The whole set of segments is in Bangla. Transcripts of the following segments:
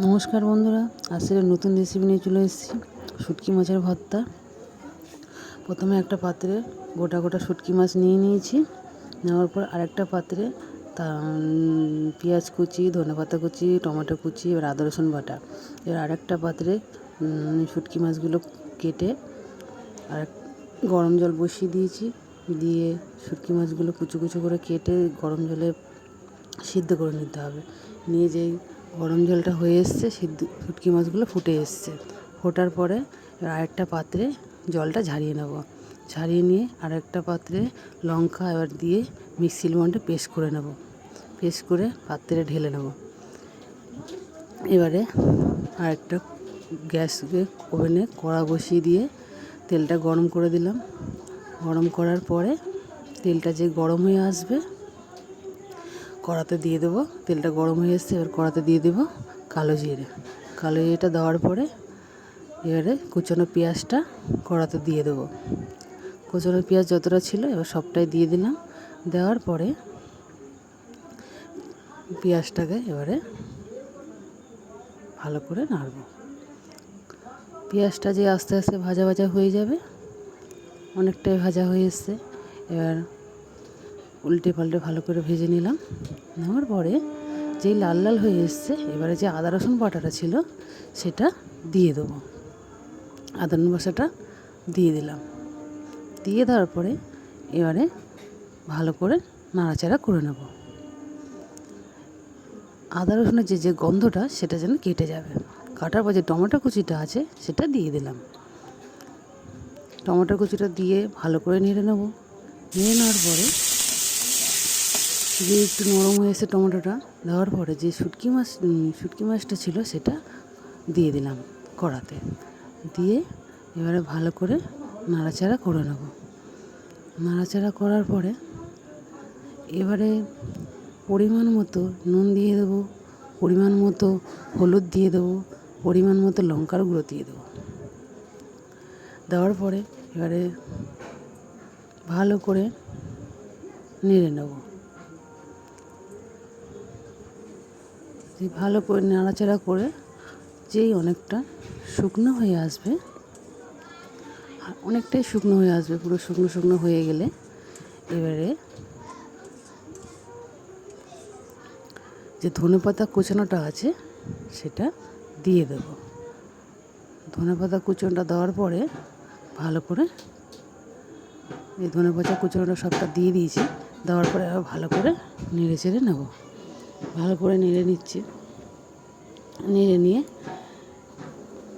নমস্কার বন্ধুরা, আজকে নতুন রেসিপি নিয়ে চলে এসেছি। শুটকি মাছের ভর্তা। প্রথমে একটা পাত্রে গোটা গোটা শুটকি মাছ নিয়ে নিয়েছি। নেওয়ার পর আরেকটা পাত্রে পেঁয়াজ কুচি, ধনেপাতা কুচি, টমেটো কুচি, এবার আদা রসুন বাটা। এবার আরেকটা পাত্রে শুটকি মাছগুলো কেটে আর গরম জল বসিয়ে দিয়েছি। দিয়ে শুটকি মাছগুলো কুচো কুচো করে কেটে গরম জলে সিদ্ধ করে নিতে হবে। নিয়ে যেই গরম জলটা হয়ে এসছে, শুটকি মাছগুলো ফুটে এসছে। ফোটার পরে আরেকটা পাত্রে জলটা ঝারিয়ে নেব। ঝারিয়ে নিয়ে আরেকটা পাত্রে লঙ্কা এবার দিয়ে মিক্সির মধ্যে পেস্ট করে নেব। পেস্ট করে পাত্রে ঢেলে নেব। এবারে আরেকটা গ্যাসে ওভেনে কড়া বসিয়ে দিয়ে তেলটা গরম করে দিলাম। গরম করার পরে তেলটা যে গরম হয়ে আসবে, কড়াতে দিয়ে দেবো। তেলটা গরম হয়ে এসছে, এবার কড়াতে দিয়ে দেবো কালো জিরে। কালো জিরেটা দেওয়ার পরে এবারে কুচনো পেঁয়াজটা কড়াতে দিয়ে দেবো। কুচনো পেঁয়াজ যতটা ছিল এবার সবটাই দিয়ে দিলাম। দেওয়ার পরে পেঁয়াজটাকে এবারে ভালো করে নাড়ব। পেঁয়াজটা যে আস্তে আস্তে ভাজা ভাজা হয়ে যাবে, অনেকটাই ভাজা হয়ে এসছে। এবার উল্টে পাল্টে ভালো করে ভেজে নিলাম। নেওয়ার পরে যেই লাল লাল হয়ে এসছে, এবারে যে আদা রসুন বাটাটা ছিল সেটা দিয়ে দেবো। আদা রসুন বাটাটা দিয়ে দিলাম। দিয়ে দেওয়ার পরে এবারে ভালো করে নাড়াচাড়া করে নেব। আদা রসুনের যে গন্ধটা সেটা যেন কেটে যাবে। কাটার পর যে টমেটো কুচিটা আছে সেটা দিয়ে দিলাম। টমেটো কুচিটা দিয়ে ভালো করে নেড়ে নেব। নেড়ে নেওয়ার পরে যে একটু নরম হয়ে এসে টমেটোটা দেওয়ার পরে যে শুটকি মাছটা ছিল সেটা দিয়ে দিলাম কড়াতে। দিয়ে এবারে ভালো করে নাড়াচাড়া করে নেব। নাড়াচাড়া করার পরে এবারে পরিমাণ মতো নুন দিয়ে দেবো, পরিমাণ মতো হলুদ দিয়ে দেবো, পরিমাণ মতো লঙ্কার গুঁড়ো দিয়ে দেবো। দেওয়ার পরে এবারে ভালো করে নেড়ে নেব। ভালো করে নাড়াচাড়া করে যেই অনেকটা শুকনো হয়ে আসবে, অনেকটাই শুকনো হয়ে আসবে, পুরো শুকনো শুকনো হয়ে গেলে এবারে যে ধনেপাতা কুচানোটা আছে সেটা দিয়ে দেব। ধনেপাতা কুচানোটা দেওয়ার পরে ভালো করে এই ধনেপাতা কুচানোটা সবটা দিয়ে দিয়েছি। দেওয়ার পরে আবার ভালো করে নেড়ে চেড়ে নেব। ভালো করে নেড়ে নিচ্ছি। নেড়ে নিয়ে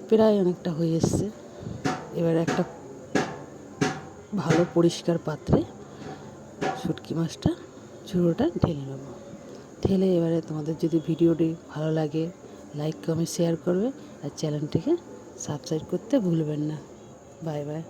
প্রায় অনেকটা হয়ে এসছে। এবার একটা ভালো পরিষ্কার পাত্রে শুটকি মাছটা ঝোড়োটা ঢেলে নেব। ঢেলে এবারে তোমাদের যদি ভিডিওটি ভালো লাগে লাইক কমেন্ট শেয়ার করবে, আর চ্যানেলটিকে সাবস্ক্রাইব করতে ভুলবেন না। Bye bye.